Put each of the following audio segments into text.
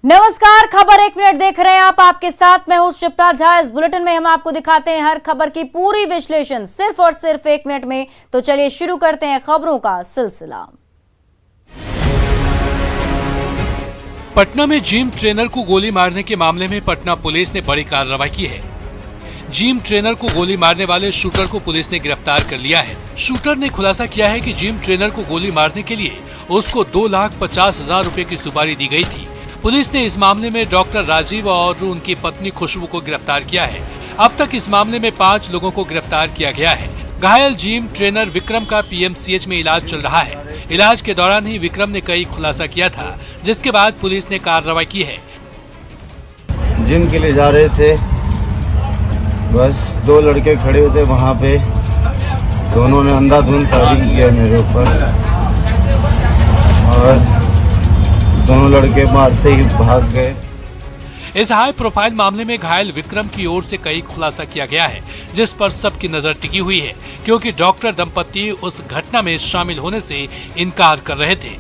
नमस्कार, खबर एक मिनट देख रहे हैं आप। आपके साथ मैं हूं शिप्रा झा। इस बुलेटिन में हम आपको दिखाते हैं हर खबर की पूरी विश्लेषण सिर्फ और सिर्फ एक मिनट में। तो चलिए शुरू करते हैं खबरों का सिलसिला। पटना में जिम ट्रेनर को गोली मारने के मामले में पटना पुलिस ने बड़ी कार्रवाई की है। जिम ट्रेनर को गोली मारने वाले शूटर को पुलिस ने गिरफ्तार कर लिया है। शूटर ने खुलासा किया है कि जिम ट्रेनर को गोली मारने के लिए उसको 2,50,000 रुपए की सुपारी दी गई थी। पुलिस ने इस मामले में डॉक्टर राजीव और उनकी पत्नी खुशबू को गिरफ्तार किया है। अब तक इस मामले में 5 लोगों को गिरफ्तार किया गया है। घायल जिम ट्रेनर विक्रम का पीएमसीएच में इलाज चल रहा है। इलाज के दौरान ही विक्रम ने कई खुलासा किया था, जिसके बाद पुलिस ने कार्रवाई की है। जिम के लिए जा रहे थे, बस 2 लड़के खड़े हुए थे वहाँ पे। दोनों ने अंधाधुंध फायरिंग किया मेरे ऊपर और दोनों लड़के मारते ही भाग गए। इस हाई प्रोफाइल मामले में घायल विक्रम की ओर से कई खुलासा किया गया है, जिस पर सबकी नजर टिकी हुई है, क्योंकि डॉक्टर दंपति उस घटना में शामिल होने से इनकार कर रहे थे।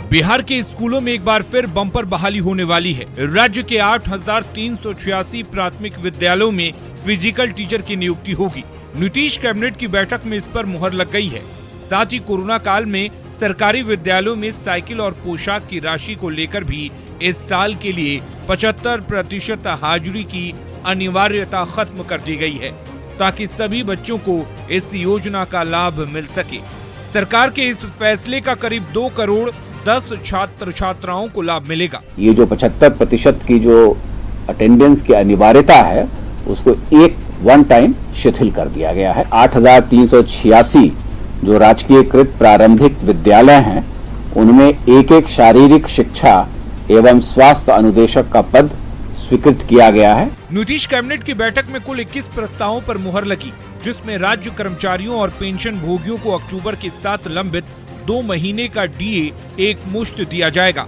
बिहार के स्कूलों में एक बार फिर बम्पर बहाली होने वाली है। राज्य के 8,386 प्राथमिक विद्यालयों में फिजिकल टीचर की नियुक्ति होगी। नीतीश कैबिनेट की बैठक में इस पर मुहर लग गई है। साथ ही कोरोना काल में सरकारी विद्यालयों में साइकिल और पोशाक की राशि को लेकर भी इस साल के लिए 75% हाजिरी की अनिवार्यता खत्म कर दी गई है, ताकि सभी बच्चों को इस योजना का लाभ मिल सके। सरकार के इस फैसले का करीब 2 करोड़ 10 छात्र छात्राओं को लाभ मिलेगा। ये जो 75% की जो अटेंडेंस की अनिवार्यता है, उसको वन टाइम शिथिल कर दिया गया है। 8,386 जो राजकीयकृत प्रारंभिक विद्यालय हैं, उनमें एक शारीरिक शिक्षा एवं स्वास्थ्य अनुदेशक का पद स्वीकृत किया गया है। नीतीश कैबिनेट की बैठक में कुल 21 प्रस्तावों पर मुहर लगी, जिसमें राज्य कर्मचारियों और पेंशन भोगियों को अक्टूबर के 7 लंबित 2 महीने का डीए एक मुश्त दिया जाएगा।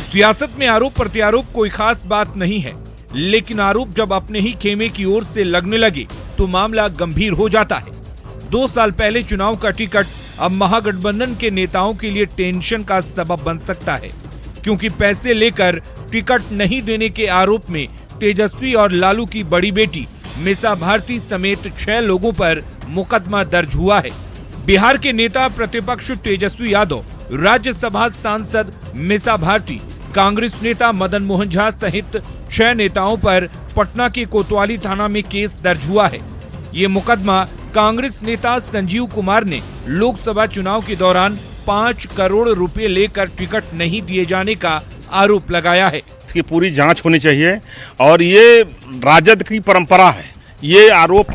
सियासत में आरोप प्रत्यारोप कोई खास बात नहीं है, लेकिन आरोप जब अपने ही खेमे की ओर से लगने लगे तो मामला गंभीर हो जाता है। 2 साल पहले चुनाव का टिकट अब महागठबंधन के नेताओं के लिए टेंशन का सबब बन सकता है, क्योंकि पैसे लेकर टिकट नहीं देने के आरोप में तेजस्वी और लालू की बड़ी बेटी मीसा भारती समेत 6 लोगों पर मुकदमा दर्ज हुआ है। बिहार के नेता प्रतिपक्ष तेजस्वी यादव, राज्यसभा सांसद मीसा भारती, कांग्रेस नेता मदन मोहन झा सहित 6 नेताओं पर पटना के कोतवाली थाना में केस दर्ज हुआ है। ये मुकदमा कांग्रेस नेता संजीव कुमार ने लोकसभा चुनाव के दौरान 5 करोड़ रुपए लेकर टिकट नहीं दिए जाने का आरोप लगाया है। इसकी पूरी जांच होनी चाहिए और ये राजद की परंपरा है। ये आरोप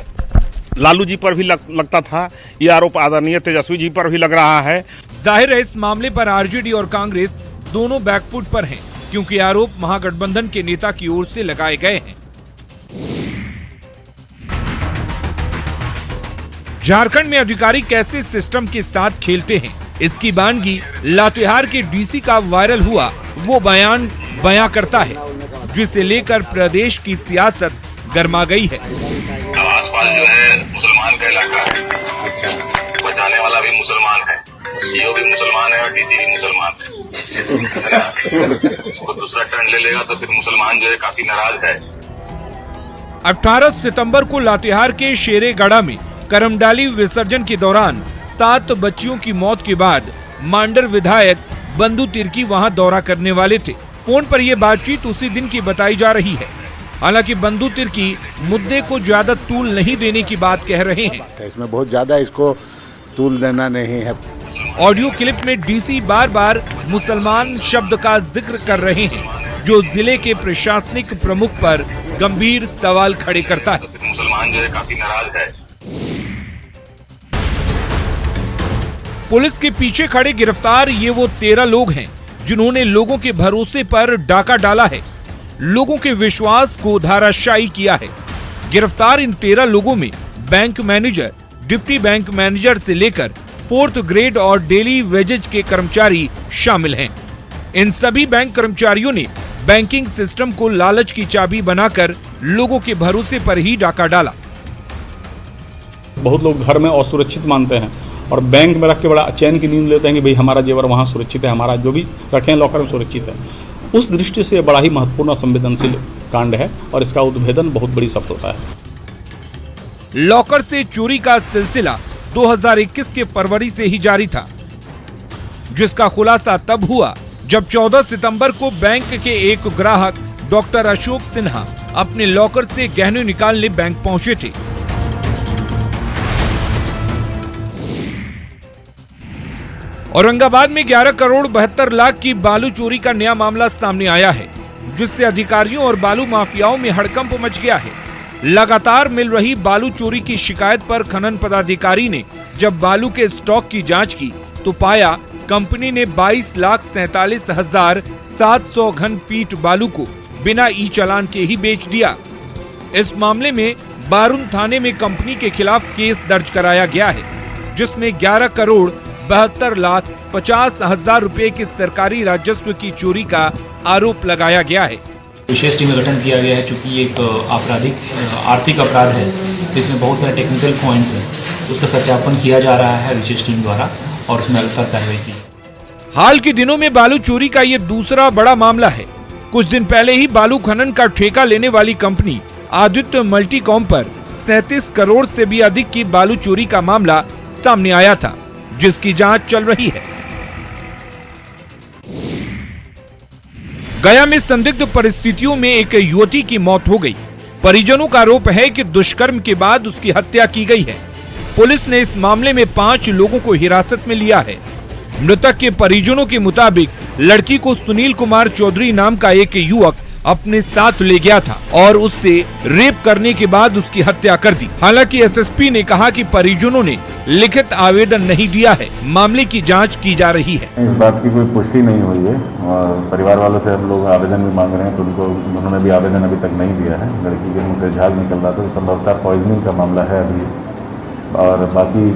लालू जी पर भी लगता था, ये आरोप आदरणीय तेजस्वी जी पर भी लग रहा है। जाहिर है इस मामले पर आरजेडी और कांग्रेस दोनों बैकफुट पर हैं, क्योंकि आरोप महागठबंधन के नेता की ओर से लगाए गए हैं। झारखंड में अधिकारी कैसे सिस्टम के साथ खेलते हैं, इसकी वानगी लातेहार के डीसी का वायरल हुआ वो बयां करता है, जिसे लेकर प्रदेश की सियासत गर्मा गई है। आसपास जो है मुसलमान का इलाका है, बचाने वाला भी मुसलमान है, सीओ भी मुसलमान है और डीसी भी मुसलमान है। इसको दूसरा टर्न ले लेगा तो फिर मुसलमान जो है काफी नाराज है। 18 सितंबर को लातेहार के शेरेगढ़ा में करमडाली विसर्जन के दौरान 7 बच्चियों की मौत के बाद मांडर विधायक बंधु तिर्की वहां दौरा करने वाले थे। फोन पर यह बातचीत उसी दिन की बताई जा रही है। हालांकि बंधु तिर्की मुद्दे को ज्यादा तूल नहीं देने की बात कह रहे हैं। इसमें बहुत ज्यादा इसको तूल देना नहीं है। ऑडियो क्लिप में डीसी बार बार मुसलमान शब्द का जिक्र कर रहे हैं, जो जिले के प्रशासनिक प्रमुख पर गंभीर सवाल खड़े करता है। मुसलमान जो है काफी नाराज है। पुलिस के पीछे खड़े गिरफ्तार ये वो 13 लोग हैं, जिन्होंने लोगों के भरोसे पर डाका डाला है, लोगों के विश्वास को धाराशायी किया है। गिरफ्तार इन 13 लोगों में bank manager, deputy bank manager से लेकर 4th ग्रेड और डेली वेजेज के कर्मचारी शामिल हैं। इन सभी बैंक कर्मचारियों ने बैंकिंग सिस्टम को लालच की चाबी बनाकर लोगों के भरोसे पर ही डाका डाला। बहुत लोग घर में असुरक्षित मानते हैं और बैंक में रख के बड़ा चैन की नींद लेते हैं कि भाई हमारा जेवर वहाँ सुरक्षित है, हमारा जो भी रखें लॉकर में सुरक्षित है। उस दृष्टि से बड़ा ही महत्वपूर्ण और संवेदनशील कांड है और इसका उद्भेदन बहुत बड़ी सफलता है। लॉकर से चोरी का सिलसिला 2021 के फरवरी से ही जारी था, जिसका खुलासा तब हुआ जब 14 सितंबर को बैंक के एक ग्राहक डॉक्टर अशोक सिन्हा अपने लॉकर से गहने निकालने बैंक पहुंचे थे। औरंगाबाद में 11 करोड़ 72 लाख की बालू चोरी का नया मामला सामने आया है, जिससे अधिकारियों और बालू माफियाओं में हड़कंप मच गया है। लगातार मिल रही बालू चोरी की शिकायत पर खनन पदाधिकारी ने जब बालू के स्टॉक की जांच की तो पाया कंपनी ने 22,47,700 घन फीट बालू को बिना ई चालान के ही बेच दिया। इस मामले में बारुन थाने में कंपनी के खिलाफ केस दर्ज कराया गया है, जिसमें 11 करोड़ 72,50,000 रुपए के सरकारी राजस्व की चोरी का आरोप लगाया गया है। विशेष टीम का गठन किया गया है, चूंकि ये एक आर्थिक अपराध है तो इसमें बहुत सारे टेक्निकल पॉइंट्स हैं, उसका सत्यापन किया जा रहा है विशेष टीम द्वारा और उसमें लगातार कार्रवाई की। हाल के दिनों में बालू चोरी का ये दूसरा बड़ा मामला है। कुछ दिन पहले ही बालू खनन का ठेका लेने वाली कंपनी आदित्य मल्टीकॉम पर 37 करोड़ से भी अधिक की बालू चोरी का मामला सामने आया था, जिसकी जांच चल रही है। गया में संदिग्ध परिस्थितियों में एक युवती की मौत हो गई। परिजनों का आरोप है कि दुष्कर्म के बाद उसकी हत्या की गई है। पुलिस ने इस मामले में 5 लोगों को हिरासत में लिया है। मृतक के परिजनों के मुताबिक लड़की को सुनील कुमार चौधरी नाम का एक युवक अपने साथ ले गया था और उससे रेप करने के बाद उसकी हत्या कर दी। हालांकि एसएसपी ने कहा कि परिजनों ने लिखित आवेदन नहीं दिया है, मामले की जांच की जा रही है। इस बात की कोई पुष्टि नहीं हुई है और परिवार वालों से हम लोग आवेदन भी मांग रहे हैं, तो उन्होंने भी आवेदन अभी तक नहीं दिया है। लड़की के मुंह से झाग निकल रहा था, तो संभवतः पॉइजनिंग का मामला है अभी, और बाकी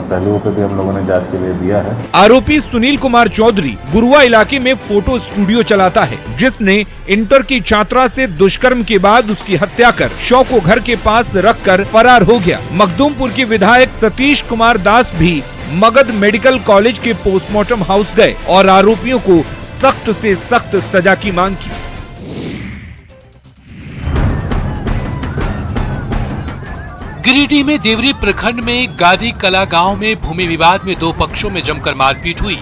पहलुओं पे भी हम लोगों ने जांच के लिए दिया है। आरोपी सुनील कुमार चौधरी गुरुआ इलाके में फोटो स्टूडियो चलाता है, जिसने इंटर की छात्रा से दुष्कर्म के बाद उसकी हत्या कर शव को घर के पास रखकर फरार हो गया। मखदूमपुर के विधायक सतीश कुमार दास भी मगध मेडिकल कॉलेज के पोस्टमार्टम हाउस गए और आरोपियों को सख्त से सख्त सजा की मांग की। गिरिडीह में देवरी प्रखंड में गादी कला गांव में भूमि विवाद में 2 पक्षों में जमकर मारपीट हुई।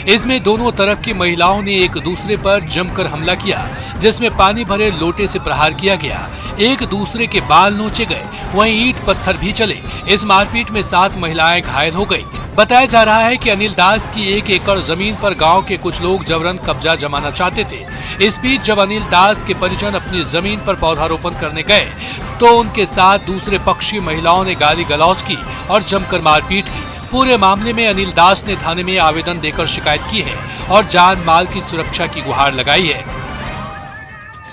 इसमें दोनों तरफ की महिलाओं ने एक दूसरे पर जमकर हमला किया, जिसमें पानी भरे लोटे से प्रहार किया गया। एक दूसरे के बाल नोचे गए, वहीं ईंट पत्थर भी चले। इस मारपीट में 7 महिलाएं घायल हो गई। बताया जा रहा है कि अनिल दास की 1 एकड़ जमीन पर गांव के कुछ लोग जबरन कब्जा जमाना चाहते थे। इस बीच जब अनिल दास के परिजन अपनी जमीन पर पौधारोपण करने गए तो उनके साथ दूसरे पक्षी महिलाओं ने गाली गलौज की और जमकर मारपीट की। पूरे मामले में अनिल दास ने थाने में आवेदन देकर शिकायत की है और जान माल की सुरक्षा की गुहार लगाई है।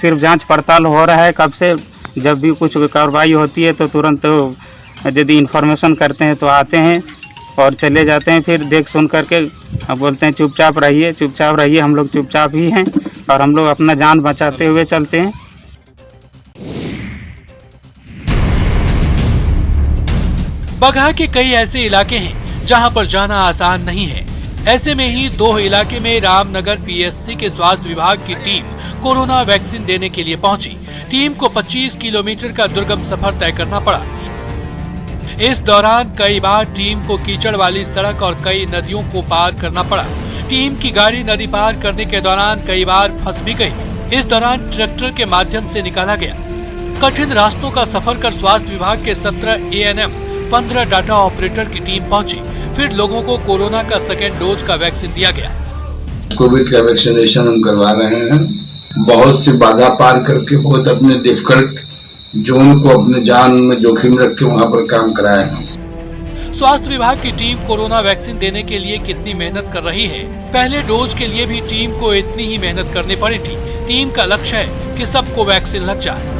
सिर्फ जांच पड़ताल हो रहा है। कब से जब भी कुछ कार्रवाई होती है तो तुरंत यदि इंफॉर्मेशन करते हैं तो आते हैं और चले जाते हैं, फिर देख सुन करके बोलते हैं चुपचाप रहिए। हम लोग चुपचाप ही हैं और हम लोग अपना जान बचाते हुए चलते हैं। बगहा के कई ऐसे इलाके हैं जहां पर जाना आसान नहीं है। ऐसे में ही 2 इलाके में रामनगर पीएससी के स्वास्थ्य विभाग की टीम कोरोना वैक्सीन देने के लिए पहुंची। टीम को 25 किलोमीटर का दुर्गम सफर तय करना पड़ा। इस दौरान कई बार टीम को कीचड़ वाली सड़क और कई नदियों को पार करना पड़ा। टीम की गाड़ी नदी पार करने के दौरान कई बार फंस भी गई। इस दौरान ट्रैक्टर के माध्यम से निकाला गया। कठिन रास्तों का सफर कर स्वास्थ्य विभाग के 17 ANM 15 डाटा ऑपरेटर की टीम पहुंची। फिर लोगों को कोरोना का 2nd डोज का वैक्सीन दिया गया। कोविड का वैक्सीनेशन हम करवा रहे हैं। बहुत सी बाधा पार करके बहुत अपने डिफिकल्ट जोन को अपने जान में जोखिम रख के वहाँ पर काम कराए हैं। स्वास्थ्य विभाग की टीम कोरोना वैक्सीन देने के लिए कितनी मेहनत कर रही है। पहले डोज के लिए भी टीम को इतनी ही मेहनत करनी पड़ी थी। टीम का लक्ष्य है कि सबको वैक्सीन लग जाए।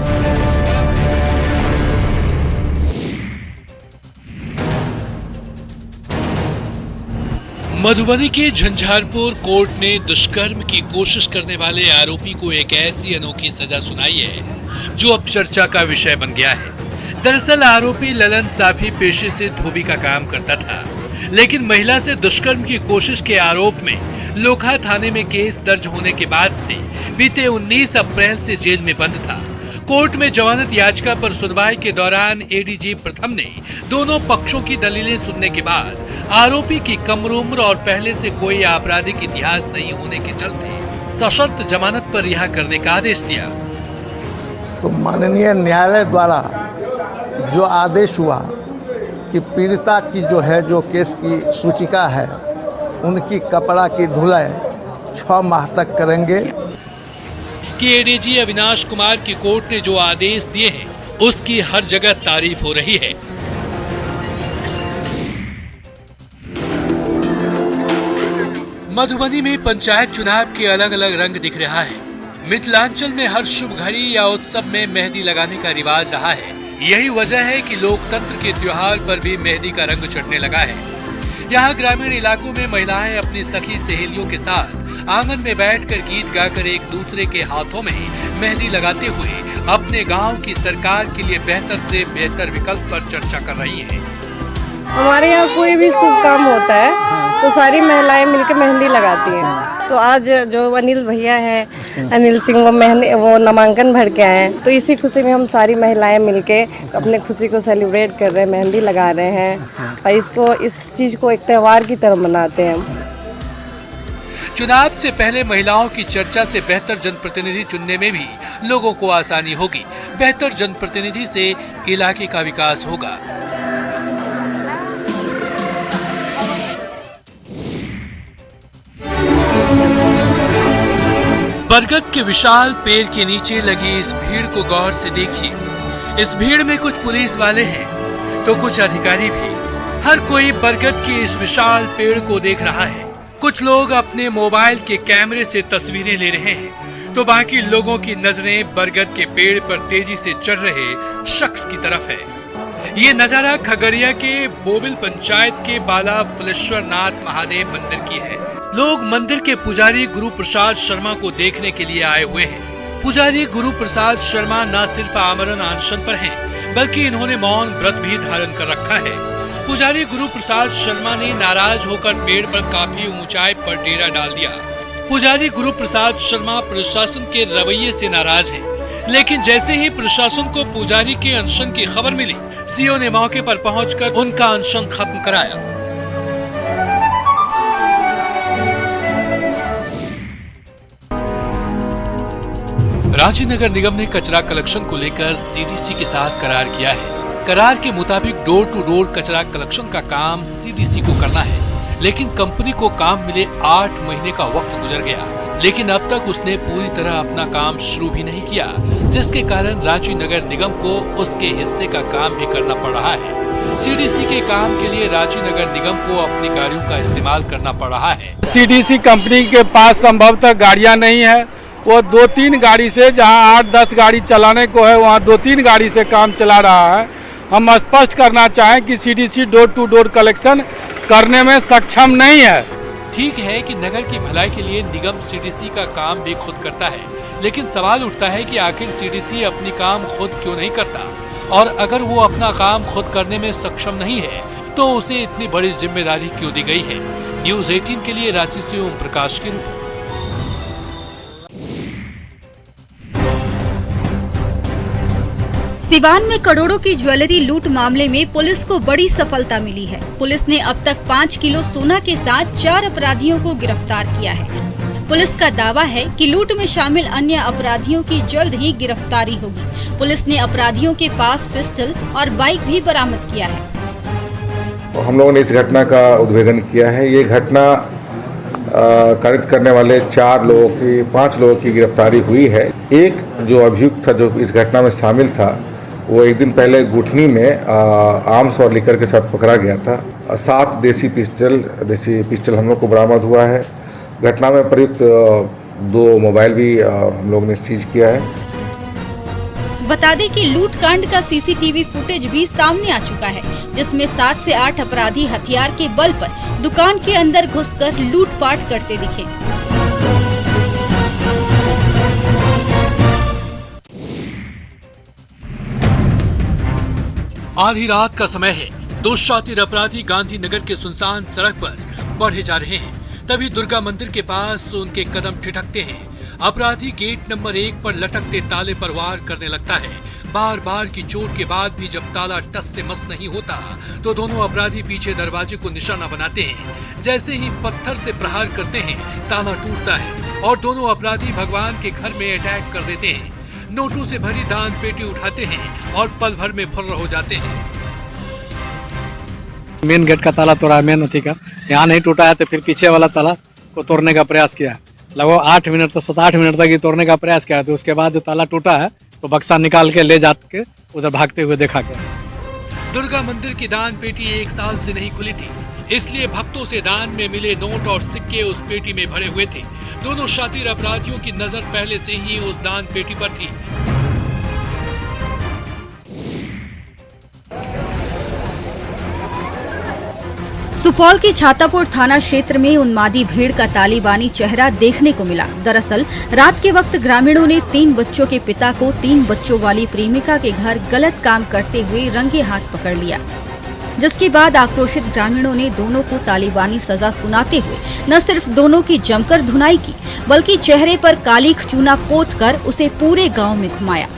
मधुबनी के झंझारपुर कोर्ट ने दुष्कर्म की कोशिश करने वाले आरोपी को एक ऐसी अनोखी सजा सुनाई है जो अब चर्चा का विषय बन गया है। दरअसल आरोपी ललन साफी पेशे से धोबी का काम करता था, लेकिन महिला से दुष्कर्म की कोशिश के आरोप में लोखा थाने में केस दर्ज होने के बाद से बीते 19 अप्रैल से जेल में बंद था। कोर्ट में जमानत याचिका पर सुनवाई के दौरान एडीजी प्रथम ने दोनों पक्षों की दलीलें सुनने के बाद आरोपी की कम उम्र और पहले से कोई आपराधिक इतिहास नहीं होने के चलते सशर्त जमानत पर रिहा करने का आदेश दिया। तो माननीय न्यायालय द्वारा जो आदेश हुआ कि पीड़िता की जो केस की सूचिका है उनकी कपड़ा की धुलाई 6 माह तक करेंगे। कि एडीजी अविनाश कुमार की कोर्ट ने जो आदेश दिए हैं उसकी हर जगह तारीफ हो रही है। मधुबनी में पंचायत चुनाव के अलग अलग रंग दिख रहा है। मिथिलांचल में हर शुभ घड़ी या उत्सव में मेहंदी लगाने का रिवाज रहा है। यही वजह है कि लोकतंत्र के त्योहार पर भी मेहंदी का रंग चढ़ने लगा है। यहाँ ग्रामीण इलाकों में महिलाएं अपनी सखी सहेलियों के साथ आंगन में बैठकर गीत गाकर एक दूसरे के हाथों में मेहंदी लगाते हुए अपने गांव की सरकार के लिए बेहतर से बेहतर विकल्प पर चर्चा कर रही हैं। हमारे यहाँ कोई भी शुभ काम होता है तो सारी महिलाएं मिलकर मेहंदी लगाती हैं। तो आज जो अनिल भैया हैं, अनिल सिंह, वो नामांकन भर के आए हैं, तो इसी खुशी में हम सारी महिलाएं मिलके अपने खुशी को सेलिब्रेट कर रहे हैं, मेहंदी लगा रहे हैं और इस चीज़ को एक त्यौहार की तरह मनाते हैं। चुनाव से पहले महिलाओं की चर्चा से बेहतर जनप्रतिनिधि चुनने में भी लोगों को आसानी होगी। बेहतर जनप्रतिनिधि से इलाके का विकास होगा। बरगद के विशाल पेड़ के नीचे लगी इस भीड़ को गौर से देखिए। इस भीड़ में कुछ पुलिस वाले हैं तो कुछ अधिकारी भी। हर कोई बरगद के इस विशाल पेड़ को देख रहा है। कुछ लोग अपने मोबाइल के कैमरे से तस्वीरें ले रहे हैं तो बाकी लोगों की नजरें बरगद के पेड़ पर तेजी से चढ़ रहे शख्स की तरफ है। ये नजारा खगड़िया के बोबिल पंचायत के बाला फुलेश्वर नाथ महादेव मंदिर की है। लोग मंदिर के पुजारी गुरु प्रसाद शर्मा को देखने के लिए आए हुए हैं। पुजारी गुरु प्रसाद शर्मा न सिर्फ आमरण अनशन पर हैं, बल्कि इन्होंने मौन व्रत भी धारण कर रखा है। पुजारी गुरु प्रसाद शर्मा ने नाराज होकर पेड़ पर काफी ऊंचाई पर डेरा डाल दिया। पुजारी गुरु प्रसाद शर्मा प्रशासन के रवैये से नाराज हैं, लेकिन जैसे ही प्रशासन को पुजारी के अनशन की खबर मिली, सीओ ने मौके पर पहुंचकर उनका अनशन खत्म कराया। रांची नगर निगम ने कचरा कलेक्शन को लेकर सीडीसी के साथ करार किया है। करार के मुताबिक डोर टू डोर कचरा कलेक्शन का काम सीडीसी को करना है, लेकिन कंपनी को काम मिले 8 महीने का वक्त गुजर गया, लेकिन अब तक उसने पूरी तरह अपना काम शुरू भी नहीं किया, जिसके कारण रांची नगर निगम को उसके हिस्से का काम भी करना पड़ रहा है। सीडीसी के काम के लिए रांची नगर निगम को अपनी गाड़ियों का इस्तेमाल करना पड़ रहा है। सीडीसी कंपनी के पास संभवतः गाड़ियां नहीं है। वो 2-3 गाड़ी से, जहां 8-10 गाड़ी चलाने को है, वहां 2-3 गाड़ी से काम चला रहा है। हम स्पष्ट करना चाहें कि CDC door to door collection करने में सक्षम नहीं है। ठीक है कि नगर की भलाई के लिए निगम सीडीसी का काम भी खुद करता है, लेकिन सवाल उठता है कि आखिर सीडीसी अपनी काम खुद क्यों नहीं करता, और अगर वो अपना काम खुद करने में सक्षम नहीं है तो उसे इतनी बड़ी जिम्मेदारी क्यों दी गई है। न्यूज़ 18 के लिए रांची से ओम प्रकाश की रिपोर्ट। सिवान में करोड़ों की ज्वेलरी लूट मामले में पुलिस को बड़ी सफलता मिली है। पुलिस ने अब तक 5 किलो सोना के साथ 4 अपराधियों को गिरफ्तार किया है। पुलिस का दावा है कि लूट में शामिल अन्य अपराधियों की जल्द ही गिरफ्तारी होगी। पुलिस ने अपराधियों के पास पिस्टल और बाइक भी बरामद किया है। हम लोगों ने इस घटना का उद्भेदन किया है। ये घटना कारित करने वाले 5 लोगों की गिरफ्तारी हुई है। एक जो अभियुक्त था, जो इस घटना में शामिल था, वो एक दिन पहले गुठनी में आर्म्स और लिकर के साथ पकड़ा गया था। 7 देसी पिस्टल हम लोग को बरामद हुआ है। घटना में प्रयुक्त 2 मोबाइल भी हम लोग ने सीज किया है। बता दें कि लूटकांड का सीसीटीवी फुटेज भी सामने आ चुका है, जिसमें 7 से 8 अपराधी हथियार के बल पर दुकान के अंदर घुसकर लूटपाट करते दिखे। आधी रात का समय है। दो शातिर अपराधी गांधीनगर के सुनसान सड़क पर बढ़े जा रहे हैं। तभी दुर्गा मंदिर के पास उनके कदम ठिठकते हैं। अपराधी गेट नंबर 1 पर लटकते ताले पर वार करने लगता है। बार बार की चोट के बाद भी जब ताला टस से मस नहीं होता तो दोनों अपराधी पीछे दरवाजे को निशाना बनाते हैं। जैसे ही पत्थर से प्रहार करते हैं, ताला टूटता है और दोनों अपराधी भगवान के घर में अटैक कर देते हैं। नोटों से भरी दान पेटी उठाते हैं और पल भर में फर्र हो जाते हैं। मेन गेट का ताला तोड़ा है, मेन अथी का यहाँ नहीं टूटा है तो फिर पीछे वाला ताला को तोड़ने का प्रयास किया। लगभग 8 मिनट तक 7-8 मिनट तक ये तोड़ने का प्रयास किया। तो उसके बाद ताला टूटा है तो बक्सा निकाल के ले जाके उधर भागते हुए देखा गया। दुर्गा मंदिर की दान पेटी 1 साल से नहीं खुली थी, इसलिए भक्तों से दान में मिले नोट और सिक्के उस पेटी में भरे हुए थे। दोनों शातिर अपराधियों की नजर पहले से ही उस दान पेटी पर थी। सुपौल के छातापुर थाना क्षेत्र में उन्मादी भीड़ का तालिबानी चेहरा देखने को मिला। दरअसल रात के वक्त ग्रामीणों ने 3 बच्चों के पिता को 3 बच्चों वाली प्रेमिका के घर गलत काम करते हुए रंगे हाथ पकड़ लिया, जिसके बाद आक्रोशित ग्रामीणों ने दोनों को तालिबानी सजा सुनाते हुए न सिर्फ दोनों की जमकर धुनाई की, बल्कि चेहरे पर काली चूना पोत कर उसे पूरे गाँव में घुमाया।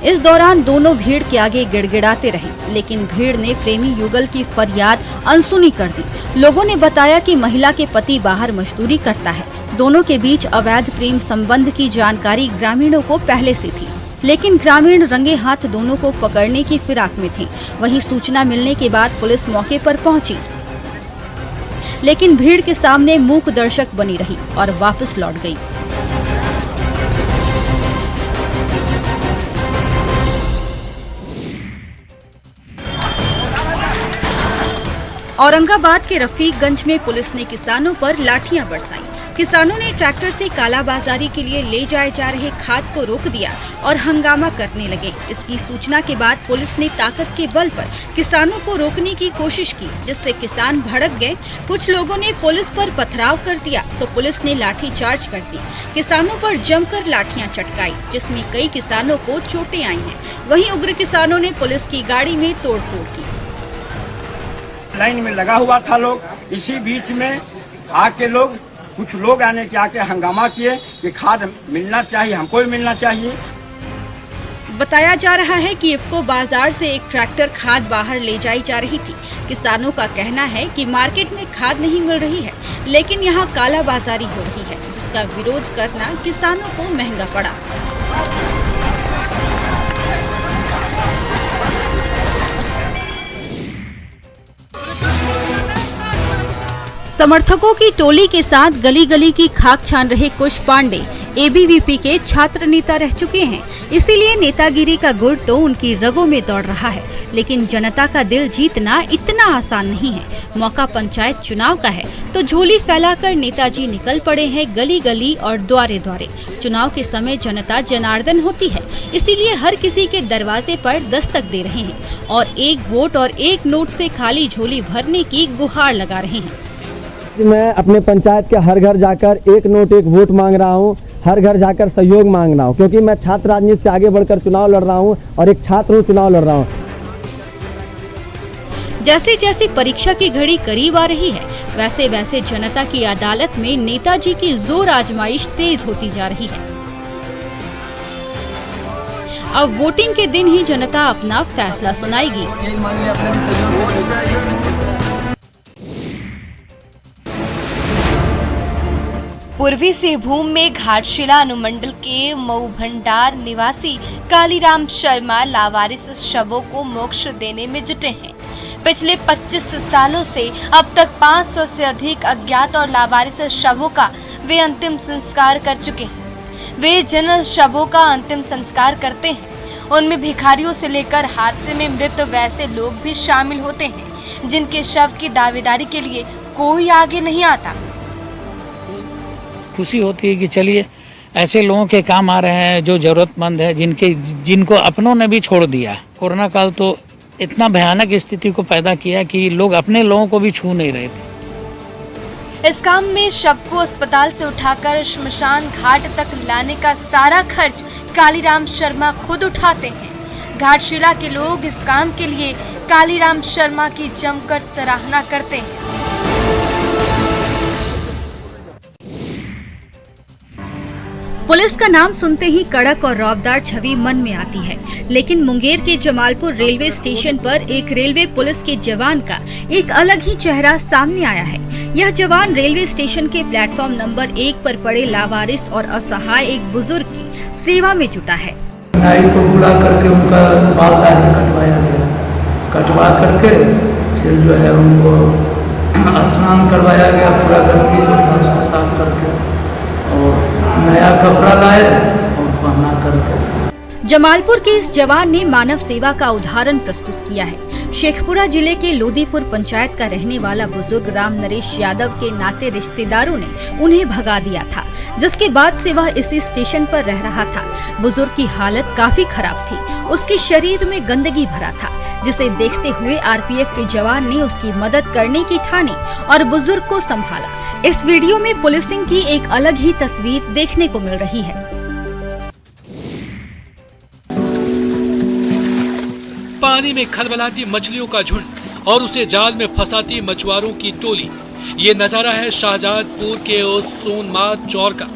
इस दौरान दोनों भीड़ के आगे गिड़गिड़ाते रहे, लेकिन भीड़ ने प्रेमी युगल की फरियाद अनसुनी कर दी। लोगों ने बताया कि महिला के पति बाहर मजदूरी करता है। दोनों के बीच अवैध प्रेम संबंध की जानकारी ग्रामीणों को पहले से थी, लेकिन ग्रामीण रंगे हाथ दोनों को पकड़ने की फिराक में थे। वहीं सूचना मिलने के बाद पुलिस मौके पर पहुंची, लेकिन भीड़ के सामने मूक दर्शक बनी रही और वापस लौट गई। औरंगाबाद के रफीकगंज में पुलिस ने किसानों पर लाठियां बरसाई। किसानों ने ट्रैक्टर से कालाबाजारी के लिए ले जाए जा रहे खाद को रोक दिया और हंगामा करने लगे। इसकी सूचना के बाद पुलिस ने ताकत के बल पर किसानों को रोकने की कोशिश की, जिससे किसान भड़क गए। कुछ लोगों ने पुलिस पर पथराव कर दिया तो पुलिस ने लाठी चार्ज कर दी। किसानों पर जमकर लाठियां चटकाई, जिसमें कई किसानों को चोटें आई हैं। वहीं उग्र किसानों ने पुलिस की गाड़ी में तोड़फोड़ की। लाइन में लगा हुआ था लोग, इसी बीच में आके कुछ लोग आने के आके हंगामा किए कि खाद मिलना चाहिए, हमको भी मिलना चाहिए। बताया जा रहा है कि इफ्को बाजार से एक ट्रैक्टर खाद बाहर ले जाई जा रही थी। किसानों का कहना है कि मार्केट में खाद नहीं मिल रही है, लेकिन यहाँ कालाबाजारी हो रही है, जिसका विरोध करना किसानों को महंगा पड़ा। समर्थकों की टोली के साथ गली गली की खाक छान रहे कुश पांडे एबीवीपी के छात्र नेता रह चुके हैं, इसीलिए नेतागिरी का गुण तो उनकी रगों में दौड़ रहा है। लेकिन जनता का दिल जीतना इतना आसान नहीं है। मौका पंचायत चुनाव का है तो झोली फैलाकर नेताजी निकल पड़े हैं गली गली और द्वारे द्वारे। चुनाव के समय जनता जनार्दन होती है, इसीलिए हर किसी के दरवाजे पर दस्तक दे रहे हैं और एक वोट और एक नोट से खाली झोली भरने की गुहार लगा रहे हैं। मैं अपने पंचायत के हर घर जाकर एक नोट एक वोट मांग रहा हूं, हर घर जाकर सहयोग मांग रहा हूं, क्योंकि मैं छात्र राजनीति से आगे बढ़कर चुनाव लड़ रहा हूं और एक छात्र हूं, चुनाव लड़ रहा हूं। जैसे जैसे परीक्षा की घड़ी करीब आ रही है, वैसे वैसे जनता की अदालत में नेताजी की जोर आजमाइश तेज होती जा रही है। अब वोटिंग के दिन ही जनता अपना फैसला सुनाएगी। पूर्वी सिंहभूम में घाटशिला अनुमंडल के मऊ भंडार निवासी कालीराम शर्मा लावारिस शवों को मोक्ष देने में जुटे हैं। पिछले 25 सालों से अब तक 500 से अधिक अज्ञात और लावारिस शवों का वे अंतिम संस्कार कर चुके हैं। वे जिन शवों का अंतिम संस्कार करते हैं, उनमें भिखारियों से लेकर हादसे में मृत वैसे लोग भी शामिल होते हैं, जिनके शव की दावेदारी के लिए कोई आगे नहीं आता। खुशी होती है कि चलिए ऐसे लोगों के काम आ रहे हैं जो जरूरतमंद है, जिनको अपनों ने भी छोड़ दिया। कोरोना काल तो इतना भयानक स्थिति को पैदा किया कि लोग अपने लोगों को भी छू नहीं रहे थे। इस काम में शव को अस्पताल से उठाकर श्मशान घाट तक लाने का सारा खर्च कालीराम शर्मा खुद उठाते हैं। घाटशिला के लोग इस काम के लिए कालीराम शर्मा की जमकर सराहना करते हैं। पुलिस का नाम सुनते ही कड़क और रौबदार छवि मन में आती है, लेकिन मुंगेर के जमालपुर रेलवे स्टेशन पर एक रेलवे पुलिस के जवान का एक अलग ही चेहरा सामने आया है। यह जवान रेलवे स्टेशन के प्लेटफॉर्म नंबर 1 पर पड़े लावारिस और असहाय एक बुजुर्ग की सेवा में जुटा है। नाई को बुला करके उनका बाल दाढ़ी कटवाया गया, कटवा करके फिर जो है उनको स्नान करवाया गया, पूरा गंदगी जो था उसको साफ करके और नया कपड़ा लाए और पहना करके। जमालपुर के इस जवान ने मानव सेवा का उदाहरण प्रस्तुत किया है। शेखपुरा जिले के लोदीपुर पंचायत का रहने वाला बुजुर्ग राम नरेश यादव के नाते रिश्तेदारों ने उन्हें भगा दिया था, जिसके बाद से वह इसी स्टेशन पर रह रहा था। बुजुर्ग की हालत काफी खराब थी, उसके शरीर में गंदगी भरा था, जिसे देखते हुए आरपीएफ के जवान ने उसकी मदद करने की ठानी और बुजुर्ग को संभाला। इस वीडियो में पुलिसिंग की एक अलग ही तस्वीर देखने को मिल रही है। पानी में खलबलाती मछलियों का झुंड और उसे जाल में फंसाती मछुआरों की टोली। ये नजारा है शाहजादपुर के उस सोनमाद चौर का,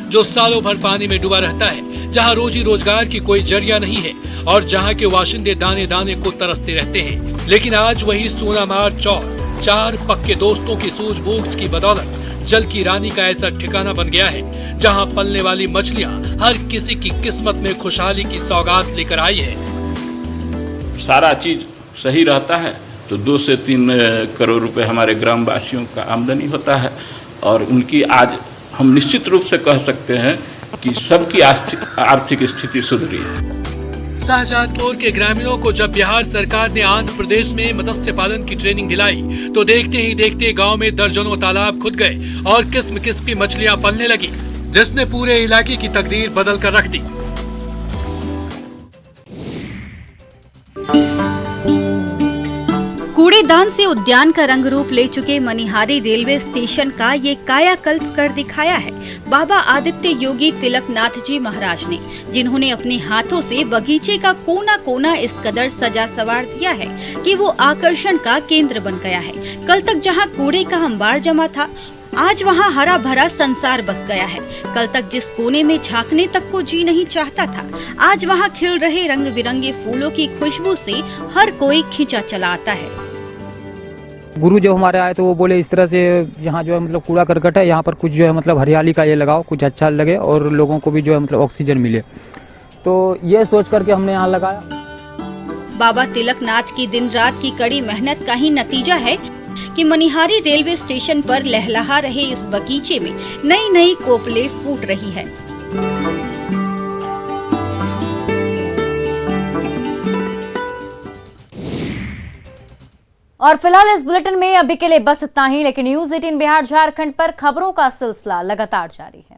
जो सालों भर पानी में डूबा रहता है, जहां रोजी रोजगार की कोई जरिया नहीं है और जहां के वाशिंदे दाने दाने को तरसते रहते हैं। लेकिन आज वही सोनामार चौर 4 पक्के दोस्तों की सूझबूझ की बदौलत जल की रानी का ऐसा ठिकाना बन गया है, जहां पलने वाली मछलियां हर किसी की किस्मत में खुशहाली की सौगात लेकर आई है। सारा चीज सही रहता है तो 2 से 3 करोड़ रुपए हमारे ग्रामवासियों का आमदनी होता है और उनकी आज हम निश्चित रूप से कह सकते हैं कि सबकी आर्थिक स्थिति सुधरी है। शाहजादपुर के ग्रामीणों को जब बिहार सरकार ने आंध्र प्रदेश में मत्स्य पालन की ट्रेनिंग दिलाई तो देखते ही देखते गांव में दर्जनों तालाब खुद गए और किस्म किस्म की मछलियां पलने लगी, जिसने पूरे इलाके की तकदीर बदल कर रख दी। कूड़ेदान से उद्यान का रंग रूप ले चुके मनिहारी रेलवे स्टेशन का ये कायाकल्प कर दिखाया है बाबा आदित्य योगी तिलकनाथ जी महाराज ने, जिन्होंने अपने हाथों से बगीचे का कोना कोना इस कदर सजा सवार दिया है कि वो आकर्षण का केंद्र बन गया है। कल तक जहां कूड़े का अंबार जमा था, आज वहां हरा भरा संसार बस गया है। कल तक जिस कोने में झांकने तक को जी नहीं चाहता था, आज वहां खिल रहे रंग बिरंगे फूलों की खुशबू से हर कोई खींचा चला आता है। गुरु जो हमारे आए तो वो बोले इस तरह से यहाँ जो है मतलब कूड़ा करकट है, यहाँ पर कुछ जो है मतलब हरियाली का ये लगाओ, कुछ अच्छा लगे और लोगों को भी जो है मतलब ऑक्सीजन मिले, तो ये सोच करके हमने यहाँ लगाया। बाबा तिलकनाथ की दिन रात की कड़ी मेहनत का ही नतीजा है कि मनिहारी रेलवे स्टेशन पर लहलहा रहे इस बगीचे में नई नई कोपले फूट रही है। और फिलहाल इस बुलेटिन में अभी के लिए बस इतना ही, लेकिन न्यूज़ 18 बिहार झारखंड पर खबरों का सिलसिला लगातार जारी है।